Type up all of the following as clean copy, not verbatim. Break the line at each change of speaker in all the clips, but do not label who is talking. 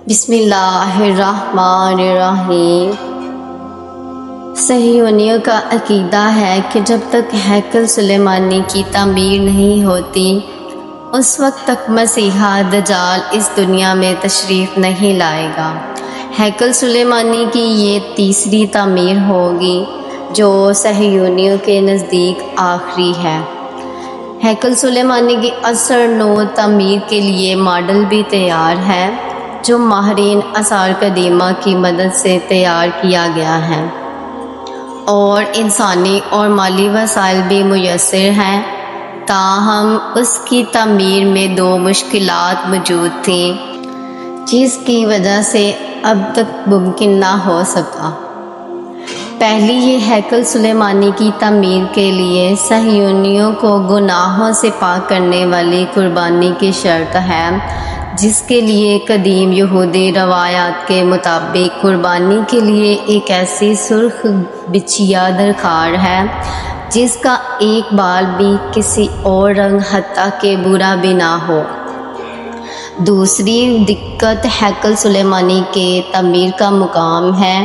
بسم اللہ الرحمن الرحیم۔ صہیونیوں کا عقیدہ ہے کہ جب تک ہیکل سلیمانی کی تعمیر نہیں ہوتی اس وقت تک مسیحا دجال اس دنیا میں تشریف نہیں لائے گا۔ ہیکل سلیمانی کی یہ تیسری تعمیر ہوگی جو صہیونیوں کے نزدیک آخری ہے۔ ہیکل سلیمانی کی اثر نو تعمیر کے لیے ماڈل بھی تیار ہے جو ماہرین آثار قدیمہ کی مدد سے تیار کیا گیا ہے، اور انسانی اور مالی وسائل بھی میسر ہیں۔ تاہم اس کی تعمیر میں دو مشکلات موجود تھیں جس کی وجہ سے اب تک ممکن نہ ہو سکا۔ پہلی یہ ہیکل سلیمانی کی تعمیر کے لیے صہیونیوں کو گناہوں سے پاک کرنے والی قربانی کی شرط ہے، جس کے لیے قدیم یہودی روایات کے مطابق قربانی کے لیے ایک ایسی سرخ بچیا درکار ہے جس کا ایک بال بھی کسی اور رنگ حتیٰ کہ برا بھی نہ ہو۔ دوسری دقت ہیکل سلیمانی کے تعمیر کا مقام ہے۔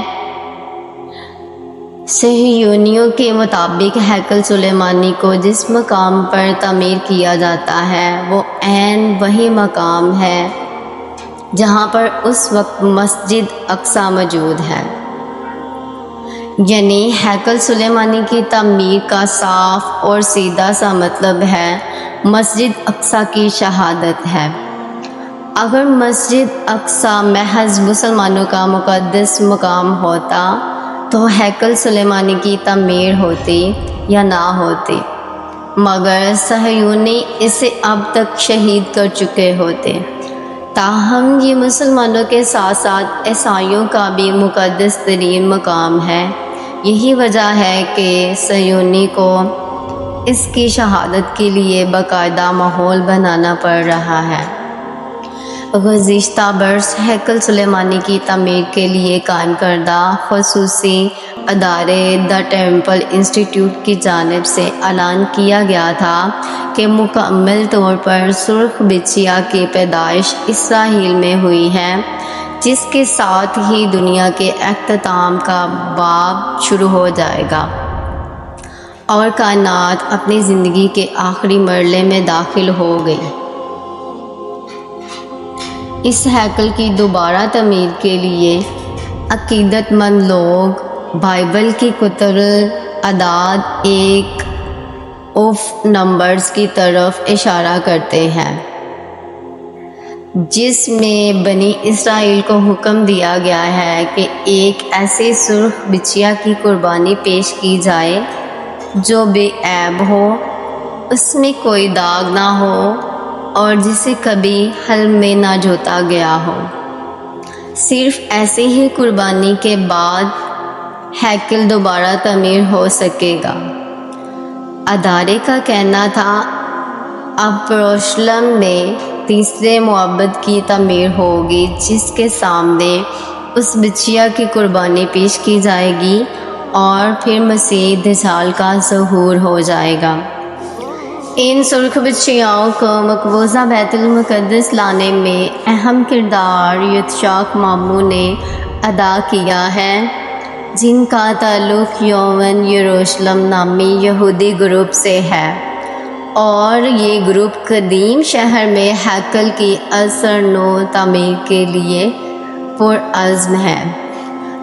صہیونیوں کے مطابق ہیکل سلیمانی کو جس مقام پر تعمیر کیا جاتا ہے وہ عین وہی مقام ہے جہاں پر اس وقت مسجد اقصی موجود ہے۔ یعنی ہیکل سلیمانی کی تعمیر کا صاف اور سیدھا سا مطلب ہے مسجد اقصی کی شہادت ہے۔ اگر مسجد اقصی محض مسلمانوں کا مقدس مقام ہوتا تو ہیکل سلیمانی کی تعمیر ہوتی یا نہ ہوتی، مگر صہیونی اسے اب تک شہید کر چکے ہوتے۔ تاہم یہ مسلمانوں کے ساتھ ساتھ عیسائیوں کا بھی مقدس ترین مقام ہے۔ یہی وجہ ہے کہ صہیونی کو اس کی شہادت کے لیے باقاعدہ ماحول بنانا پڑ رہا ہے۔ گزشتہ برس ہیکل سلیمانی کی تعمیر کے لیے قائم کردہ خصوصی ادارے دی ٹیمپل انسٹیٹیوٹ کی جانب سے اعلان کیا گیا تھا کہ مکمل طور پر سرخ بچیا کی پیدائش اسرائیل میں ہوئی ہے، جس کے ساتھ ہی دنیا کے اختتام کا باب شروع ہو جائے گا اور کائنات اپنی زندگی کے آخری مرحلے میں داخل ہو گئی۔ اس ہیکل کی دوبارہ تعمیر کے لیے عقیدت مند لوگ بائبل کی کتب اعداد ایک نمبرز کی طرف اشارہ کرتے ہیں، جس میں بنی اسرائیل کو حکم دیا گیا ہے کہ ایک ایسے سرخ بچیا کی قربانی پیش کی جائے جو بے عیب ہو، اس میں کوئی داغ نہ ہو اور جسے کبھی حل میں نہ جوتا گیا ہو۔ صرف ایسی ہی قربانی کے بعد ہیکل دوبارہ تعمیر ہو سکے گا۔ ادارے کا کہنا تھا اب یروشلم میں تیسرے معبد کی تعمیر ہوگی جس کے سامنے اس بچیا کی قربانی پیش کی جائے گی اور پھر مسیح دجال کا ظہور ہو جائے گا۔ ان سرخ بچیاؤں کو مقبوضہ بیت المقدس لانے میں اہم کردار یتشاق مامو نے ادا کیا ہے، جن کا تعلق یوون یروشلم نامی یہودی گروپ سے ہے، اور یہ گروپ قدیم شہر میں ہیکل کی اثر نو تعمیر کے لیے پرعزم ہے۔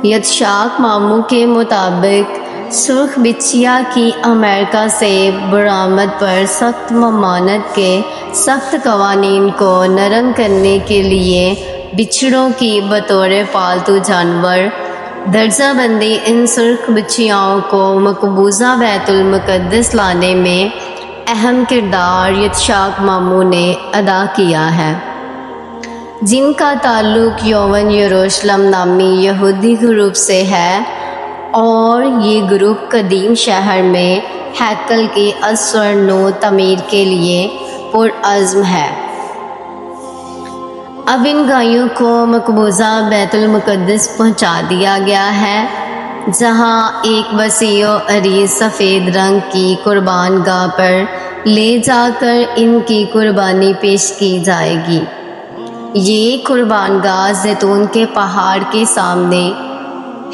یتشاق مامو کے مطابق سرخ بچیا کی امریکہ سے برآمد پر سخت ممانعت کے سخت قوانین کو نرم کرنے کے لیے بچڑوں کی بطور پالتو جانور درجہ بندی ان سرخ بچیاؤں کو مقبوضہ بیت المقدس لانے میں اہم کردار یتشاق مامو نے ادا کیا ہے، جن کا تعلق یوون یروشلم نامی یہودی گروپ سے ہے، اور یہ گروپ قدیم شہر میں ہیکل کی اثر نو تعمیر کے لیے پرعزم ہے۔ اب ان گائیوں کو مقبوضہ بیت المقدس پہنچا دیا گیا ہے، جہاں ایک وسیع و عریض سفید رنگ کی قربان گاہ پر لے جا کر ان کی قربانی پیش کی جائے گی۔ یہ قربان گاہ زیتون کے پہاڑ کے سامنے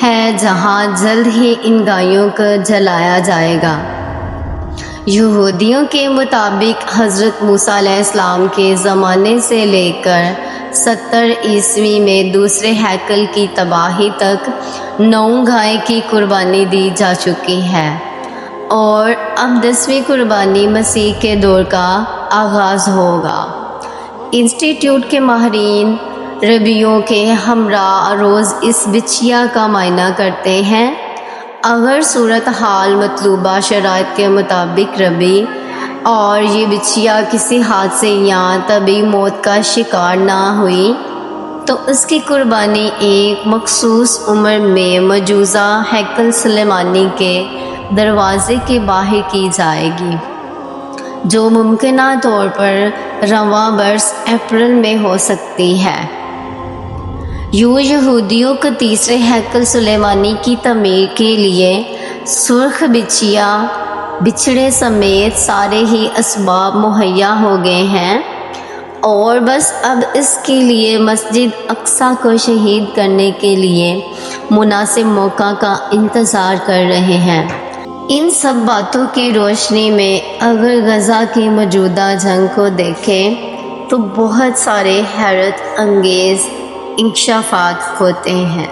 ہے جہاں جلد ہی ان گایوں کو جلایا جائے گا۔ یہودیوں کے مطابق حضرت موسیٰ علیہ السلام کے زمانے سے لے کر 70 عیسوی میں دوسرے ہیکل کی تباہی تک 9 گائے کی قربانی دی جا چکی ہے، اور اب 10ویں قربانی مسیح کے دور کا آغاز ہوگا۔ انسٹیٹیوٹ کے ماہرین ربیوں کے ہمراہ روز اس بچیا کا معائنہ کرتے ہیں۔ اگر صورتحال مطلوبہ شرائط کے مطابق ربی اور یہ بچیا کسی حادثے یا طبی موت کا شکار نہ ہوئی تو اس کی قربانی ایک مخصوص عمر میں مجوزہ ہیکل سلیمانی کے دروازے کے باہر کی جائے گی، جو ممکنہ طور پر رواں برس اپریل میں ہو سکتی ہے۔ یہودیوں کو تیسرے ہیکل سلیمانی کی تعمیر کے لیے سرخ بچیا بچھڑے سمیت سارے ہی اسباب مہیا ہو گئے ہیں، اور بس اب اس کے لیے مسجد اقصیٰ کو شہید کرنے کے لیے مناسب موقع کا انتظار کر رہے ہیں۔ ان سب باتوں کی روشنی میں اگر غزہ کی موجودہ جنگ کو دیکھیں تو بہت سارے حیرت انگیز انکشافات ہوتے ہیں۔